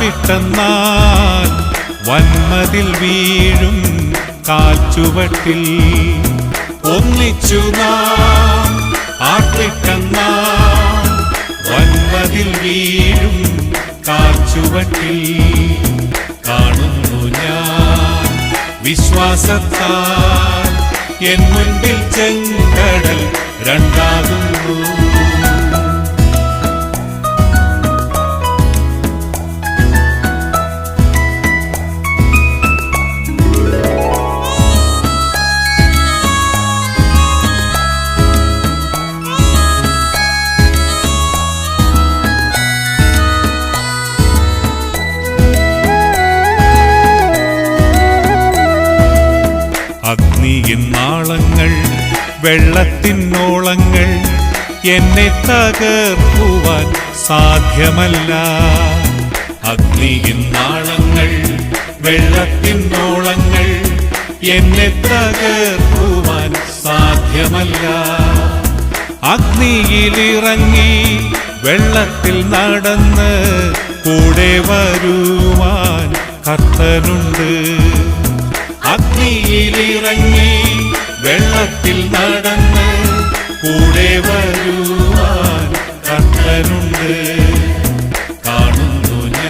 ആർപ്പിട്ടെന്നാൽ വന്മതിൽ വീഴും കാൽച്ചുവട്ടിൽ ഒന്നിച്ചു നാം ആർപ്പിട്ടെന്നാൽ വന്മതിൽ വീഴും കാൽച്ചുവട്ടിൽ കാണുന്നു ഞാൻ വിശ്വാസത്താൽ എൻ മുൻപിൽ ചെങ്കടൽ രണ്ടാകുന്നു. അഗ്നിയിൻ നാളങ്ങൾ വെള്ളത്തിനോളങ്ങൾ എന്നെ തകർക്കുവാൻ സാധ്യമല്ല. അഗ്നിയിൻ നാളങ്ങൾ വെള്ളത്തിനോളങ്ങൾ എന്നെ തകർക്കുവാൻ സാധ്യമല്ല. അഗ്നിയിലിറങ്ങി വെള്ളത്തിൽ നടന്ന് കൂടെ വരുവാൻ കർത്തനുണ്ട്. അഗ്നിയിലിറങ്ങി വെള്ളത്തിൽ നടന്ന് കൂടെ